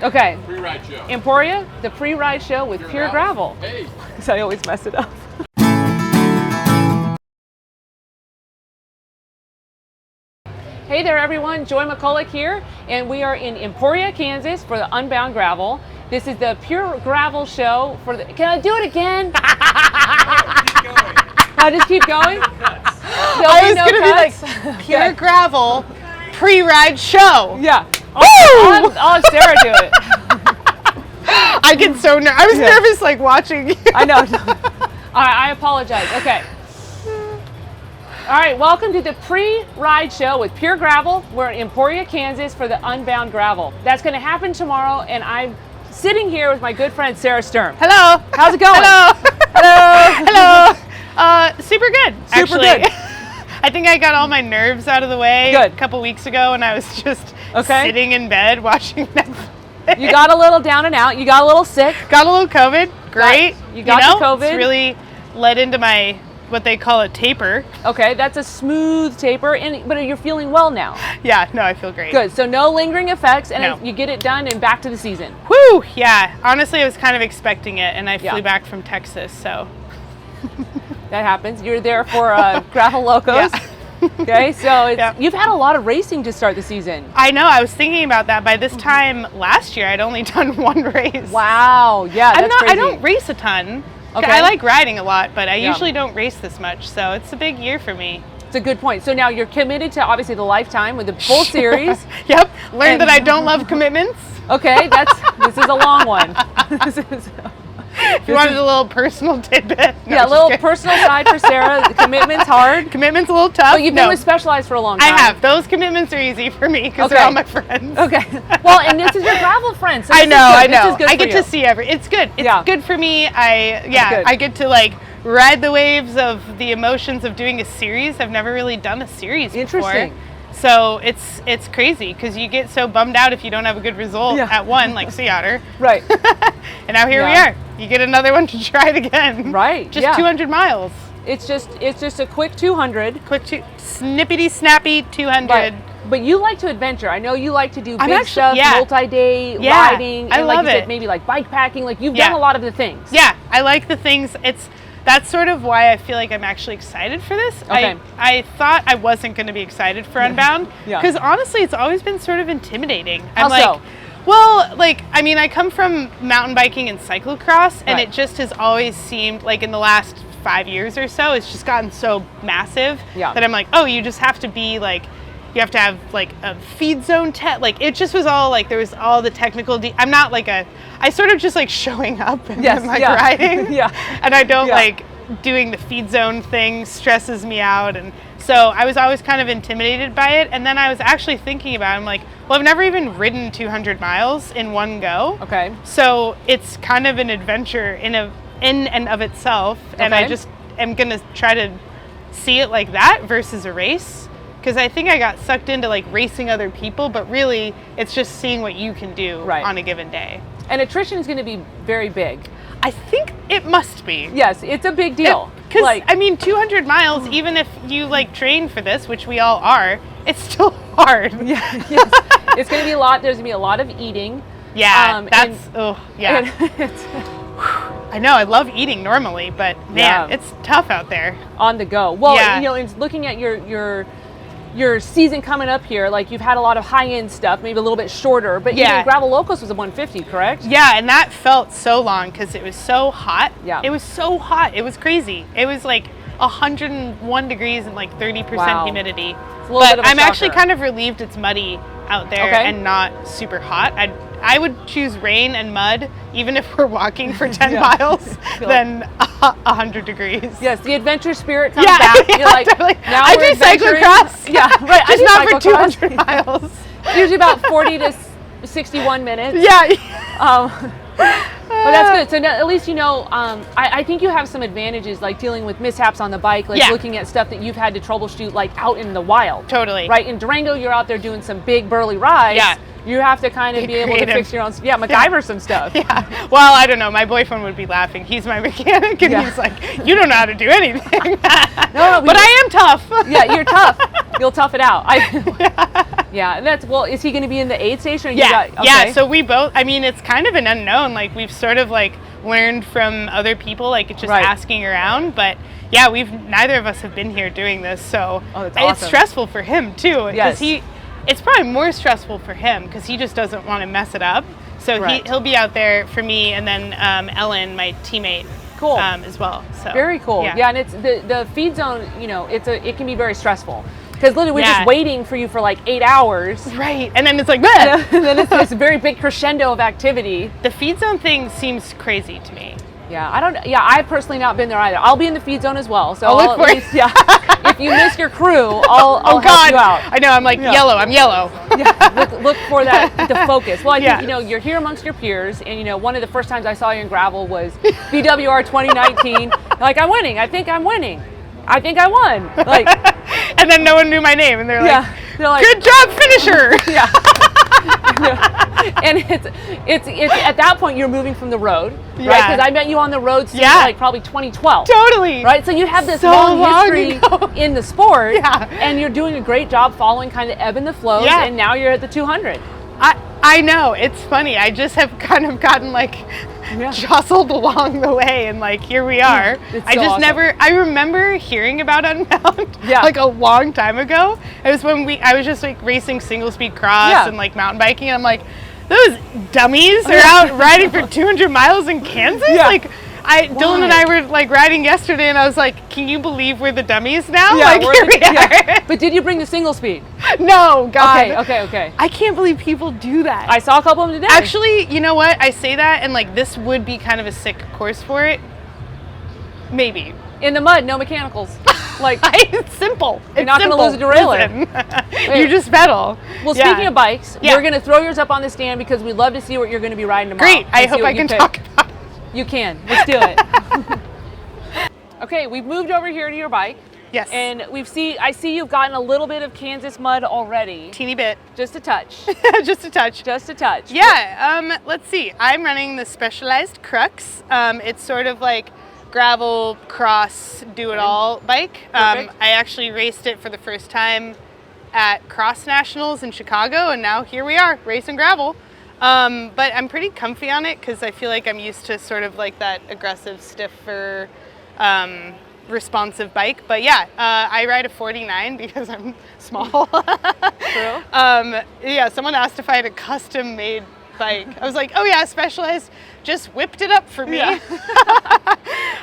Okay. Pre-ride show. Emporia, the pre-ride show with Pure Gravel. Hey. Because I always mess it up. Hey there everyone, Joy McCulloch here, and we are in Emporia, Kansas for the Unbound Gravel. This is the Pure Gravel show for the, can I do it again? Keep going. I just keep going? I was going to be like, Pure Gravel pre-ride show. Yeah. Woo! I'll have Sarah do it. I get so nervous. I was nervous like watching you. I know. All right, I apologize. Okay. All right, welcome to the pre-ride show with Pure Gravel. We're in Emporia, Kansas for the Unbound Gravel. That's going to happen tomorrow, and I'm sitting here with my good friend Sarah Sturm. Hello. How's it going? Hello. Hello. Hello. Super good. Super actually. good. I think I got all my nerves out of the way Good. a couple weeks ago, and I was just Okay. sitting in bed watching Netflix. You got a little down and out. You got a little sick. Got a little COVID. Great. You got the COVID. It's really led into my what they call a taper. Okay, that's a smooth taper, but you're feeling well now. Yeah, no, I feel great. Good. So no lingering effects, and No. you get it done and back to the season. Woo! Yeah. Honestly, I was kind of expecting it, and I Yeah. flew back from Texas, so. That happens. You're there for Gravel Locos. Yeah. Okay, so Yeah. you've had a lot of racing to start the season. I know. I was thinking about that. By this time last year, I'd only done one race. Wow. Yeah, that's crazy. I don't race a ton. Okay. I like riding a lot, but I Yeah. usually don't race this much, so it's a big year for me. It's a good point. So now you're committed to obviously the lifetime with the full series. Yep. Learned And- that I don't love commitments. Okay, this is a long one. This is, If you wanted a little personal tidbit. No, yeah, a just little kidding. personal side for Sarah. The commitment's hard. Commitment's a little tough. But you've been No. with Specialized for a long I time. have. Those commitments are easy for me because Okay. they're all my friends. Okay. Well, and this is your gravel friend. So I this know, is good. I This know. is good I for get you. to see It's good. It's Yeah. good for me. good. I get to like ride the waves of the emotions of doing a series. I've never really done a series Interesting. before. So it's crazy because you get so bummed out if you don't have a good result Yeah. at one, like Sea Otter. Right. And now here we Yeah. are. You get another one to try it again. Right, Just yeah. 200 miles. It's just a quick 200. Quick, snippety snappy 200. But you like to adventure. I know you like to do I'm big actually- stuff, yeah. multi-day Yeah, riding, I and like love you said, it. maybe like bike packing. Like you've Yeah. done a lot of the things. Yeah, I like the things. That's sort of why I feel like I'm actually excited for this. Okay. I thought I wasn't going to be excited for Unbound Yeah. because honestly, it's always been sort of intimidating. How I'm like, so? well, like I mean, I come from mountain biking and cyclocross, and Right. it just has always seemed like in the last 5 years or so, it's just gotten so massive Yeah. that I'm like, oh, you just have to be like. You have to have like a feed zone like it just was all like there was all the technical I'm not like I sort of just like showing up and Yes, I'm like yeah. riding Yeah. and I don't Yeah. like doing the feed zone thing stresses me out, and so I was always kind of intimidated by it. And then I was actually thinking about it. I'm like, well, I've never even ridden 200 miles in one go. Okay. So it's kind of an adventure in and of itself, and I Okay. just am gonna try to see it like that versus a race. Because I think I got sucked into like racing other people, but really it's just seeing what you can do Right. on a given day. And attrition is going to be very big. I think it must be. Yes, it's a big deal. Because Like, I mean, 200 miles, even if you like train for this, which we all are, it's still hard. yeah, yes, it's going to be a lot. There's going to be a lot of eating. Yeah, and yeah. it's I know. I love eating normally, but man, Yeah. it's tough out there. on the go. Well, Yeah. you know, in looking at your season coming up here, like you've had a lot of high-end stuff, maybe a little bit shorter, but Yeah. even Gravel Locos was a 150, correct? Yeah, and that felt so long because it was so hot. Yeah. It was so hot. It was crazy. It was like 101 degrees and like 30% Wow. humidity. a little But bit of a I'm actually shocker. kind of relieved it's muddy out there Okay. and not super hot. I would choose rain and mud, even if we're walking for 10 Yeah. miles, than 100 degrees. Yes, the adventure spirit comes Yeah, back. yeah, You're like, totally. now I we're do adventuring. cyclocross. Yeah, right. I Just do not for cyclocross. 200 miles. Usually about 40 to 61 minutes. Yeah. But that's good. So now, at least you know, I think you have some advantages, like dealing with mishaps on the bike, like Yeah. looking at stuff that you've had to troubleshoot, like out in the wild. Totally. Right? In Durango, you're out there doing some big burly rides. Yeah. You have to kind of be able to creative. fix your own, MacGyver some stuff. Yeah. Well, I don't know. My boyfriend would be laughing. He's my mechanic, and Yeah. he's like, "You don't know how to do anything." No, but I am tough. Yeah, you're tough. You'll tough it out. Yeah, that's, well, is he going to be in the aid station? Or you Yeah, got, yeah. okay. So we both. I mean, it's kind of an unknown. Like we've sort of like learned from other people, like it's just Right. asking around. But yeah, neither of us have been here doing this, so Oh, that's it's awesome. stressful for him too. Yes. Because it's probably more stressful for him because he just doesn't want to mess it up. So Right. he'll be out there for me, and then Ellen, my teammate, Cool. as well. So Very cool. Yeah, and it's the feed zone. You know, it can be very stressful because literally we're Yeah. just waiting for you for like 8 hours. Right, and then it's like, "Bleh." And then it's this very big crescendo of activity. The feed zone thing seems crazy to me. Yeah, I've personally not been there either. I'll be in the feed zone as well. So I'll look at for it. least, yeah. If you miss your crew, I'll Oh help God, you out. I know. I'm like Yeah. yellow. I'm yellow. Yeah, look for the focus. Well, I Yeah. think, you're here amongst your peers, and one of the first times I saw you in gravel was BWR 2019. Like, I'm winning. I think I'm winning. I think I won. Like, And then no one knew my name, and they're like, yeah, they're like, "Good job, finisher." yeah. And it's at that point you're moving from the road, right? Yeah. Because I met you on the road since Yeah. like probably 2012. Totally. Right, so you have this So long long history ago. in the sport, Yeah. and you're doing a great job following kind of ebb and the flows, Yeah. and now you're at the 200. I know, it's funny. I just have kind of gotten like Yeah. jostled along the way, and like here we are. It's I so just awesome. I remember hearing about Unbound Yeah. like a long time ago. It was when I was just like racing single speed cross Yeah. and like mountain biking, and I'm like, those dummies are out riding for 200 miles in Kansas? Yeah. Like Dylan and I were like riding yesterday, and I was like, can you believe we're the dummies now? Like we're here the- we are. yeah. But did you bring the single speed? No, God. Okay. I can't believe people do that. I saw a couple of them today. Actually, you know what? I say that, and like this would be kind of a sick course for it. Maybe. in the mud, no mechanicals. Like, It's simple. You're not gonna lose a derailleur. You just pedal. well, Yeah. speaking of bikes, Yeah. we're gonna throw yours up on the stand because we'd love to see what you're gonna be riding tomorrow. Great. I and see hope what I you can pick. talk about it. You can. Let's do it. Okay, we've moved over here to your bike. Yes. And I see you've gotten a little bit of Kansas mud already. Teeny bit. Just a touch. Just a touch. Just a touch. Yeah, let's see. I'm running the Specialized Crux. It's sort of like gravel, cross, do-it-all bike. Perfect. I actually raced it for the first time at Cross Nationals in Chicago, and now here we are, racing gravel. But I'm pretty comfy on it because I feel like I'm used to sort of like that aggressive, stiffer, responsive bike. But yeah, I ride a 49 because I'm small. True. Yeah, someone asked if I had a custom-made bike. I was like, oh yeah, Specialized just whipped it up for me. Yeah.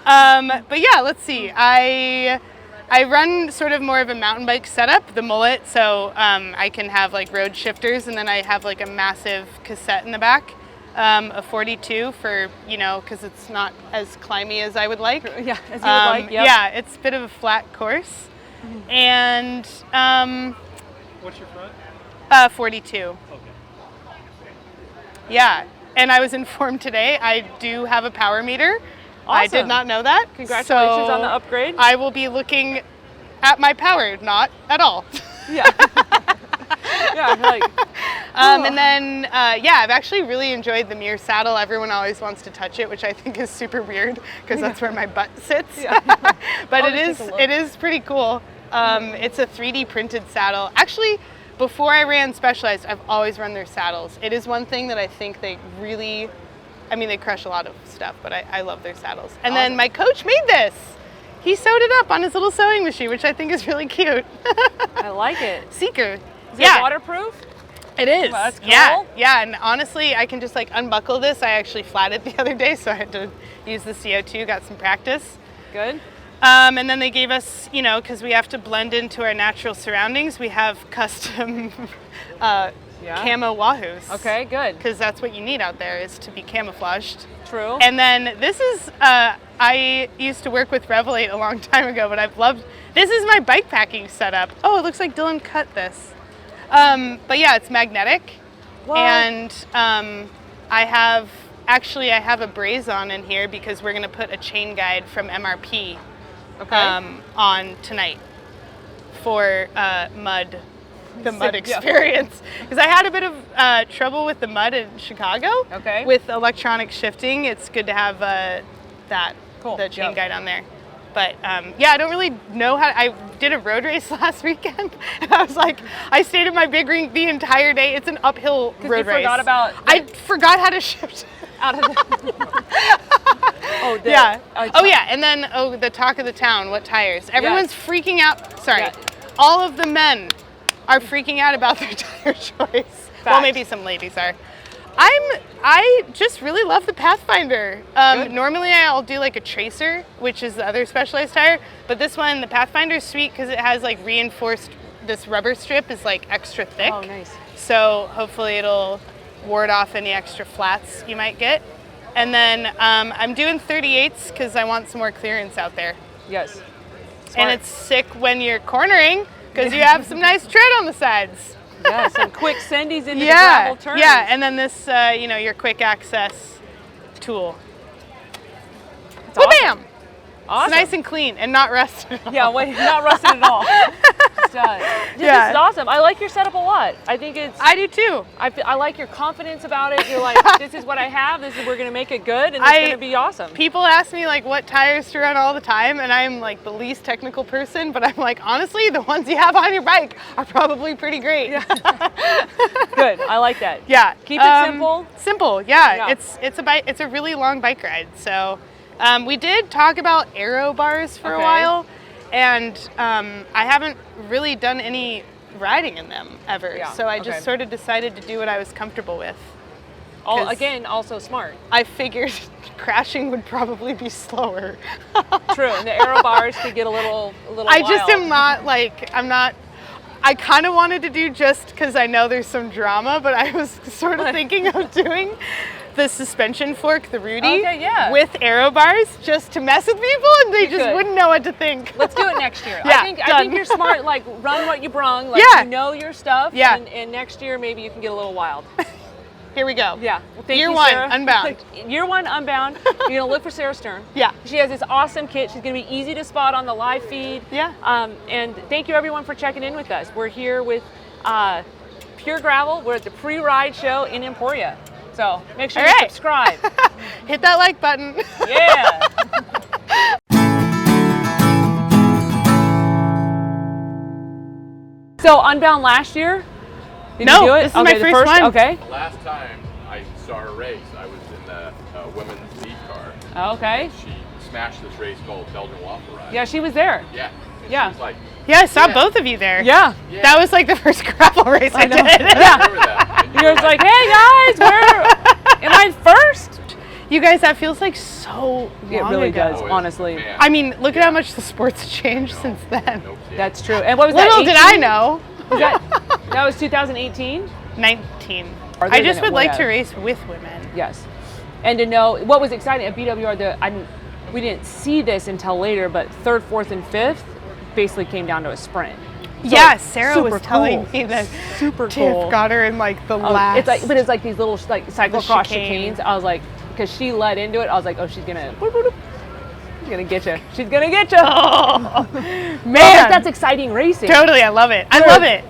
But yeah, let's see. I run sort of more of a mountain bike setup, the mullet, so I can have like road shifters, and then I have like a massive cassette in the back, a 42 for, because it's not as climby as I would like. Yeah, as you would like. Yep. Yeah, it's a bit of a flat course. And What's your front? 42. Okay. Yeah, and I was informed today I do have a power meter. I Awesome. did not know that. Congratulations So on the upgrade. I will be looking at my power, not at all. Yeah. Yeah, like, And then, I've actually really enjoyed the mirror saddle. Everyone always wants to touch it, which I think is super weird because that's where my butt sits. Yeah. But I'll it just take a look. it is pretty cool. It's a 3D printed saddle. Actually, before I ran Specialized, I've always run their saddles. It is one thing that I think they really, they crush a lot of stuff, but I love their saddles. And then Awesome. my coach made this. He sewed it up on his little sewing machine, which I think is really cute. I like it. Seeker. Is it waterproof? It is. Well, that's cool. Yeah, and honestly, I can just like unbuckle this. I actually flatted the other day, so I had to use the CO2, got some practice. Good. And then they gave us, because we have to blend into our natural surroundings, we have custom camo wahoos. Okay, good. Because that's what you need out there, is to be camouflaged. True. And then this is, I used to work with Revelate a long time ago, but this is my bike packing setup. Oh, it looks like Dylan cut this. But yeah, it's magnetic. What? And I have a braze on in here because we're going to put a chain guide from MRP on tonight for mud experience. Because I had a bit of trouble with the mud in Chicago. Okay. With electronic shifting, it's good to have the chain Cool. guide on there. But yeah, I don't really know how. I did a road race last weekend, and I was like, I stayed in my big ring the entire day. It's an uphill road race. Forgot about. I forgot how to shift out of the. Yeah. Oh yeah, and then the talk of the town. What tires? Everyone's freaking out. Sorry, all of the men are freaking out about their tire choice. Well, maybe some ladies are. I just really love the Pathfinder. Normally I'll do like a Tracer, which is the other Specialized tire, but this one, the Pathfinder is sweet because it has like reinforced, this rubber strip is like extra thick. Oh, nice. So hopefully it'll ward off any extra flats you might get. And then I'm doing 38s because I want some more clearance out there. Yes. Smart. And it's sick when you're cornering because you have some nice tread on the sides. Yeah, some quick sendies into the gravel turns. Yeah, and then this, your quick access tool. It's awesome. Bam! Awesome. It's nice and clean and not rusted at all. Yeah, not rusted at all. This is awesome. I like your setup a lot. I think it's. I do too. I like your confidence about it. You're like, this is what I have. We're gonna make it good, and it's gonna be awesome. People ask me like what tires to run all the time, and I'm like the least technical person, but I'm like, honestly, the ones you have on your bike are probably pretty great. Yeah. Good. I like that. Yeah. Keep it simple. Simple. Yeah. It's a really long bike ride. So we did talk about aero bars for a while. And I haven't really done any riding in them ever. Yeah, so I just sort of decided to do what I was comfortable with. Again, also smart. I figured crashing would probably be slower. True, and the aero bars could get a little I wild. just am not like, I kind of wanted to do just because I know there's some drama, but I was sort of thinking of doing the suspension fork, the Rudy, with aero bars just to mess with people, and they just wouldn't know what to think. Let's do it next year. Yeah, I think you're smart. Like, run what you brung. Like, you know your stuff. Yeah. And next year maybe you can get a little wild. Here we go. Yeah. Well, thank Year you, one, Sarah. Unbound. Year one, Unbound. You're gonna look for Sarah Sturm. Yeah. She has this awesome kit. She's gonna be easy to spot on the live feed. Yeah. And thank you everyone for checking in with us. We're here with Pure Gravel. We're at the pre-ride show in Emporia. So make sure you subscribe. Hit that like button. Yeah. So Unbound last year? Did you do it? This is my first one. Okay. The last time I saw her race, I was in the women's lead car. Okay. She smashed this race called Belgian Waffle Ride. Yeah, she was there. Yeah. Yeah. She was like, yeah, I saw both of you there. Yeah. That was like the first gravel race I did. Yeah. You was like, hey guys, am I first? You guys, that feels like so long It really ago. does, honestly. Man. I mean, look at how much the sport's changed since then. That's true. And what was Little that? did I know. That was 2018? 19. I just would like to race with women. Yes. And to know what was exciting at BWR, we didn't see this until later, but third, fourth, and fifth basically came down to a sprint. So yeah, Sarah was telling me that super Tiff cool. got her in like the last. It's like these little like cyclocross chicanes. I was like, because she led into it, I was like, oh, she's gonna get you. She's gonna get you. Oh, man, well, that's exciting racing. Totally, I love it. I love it.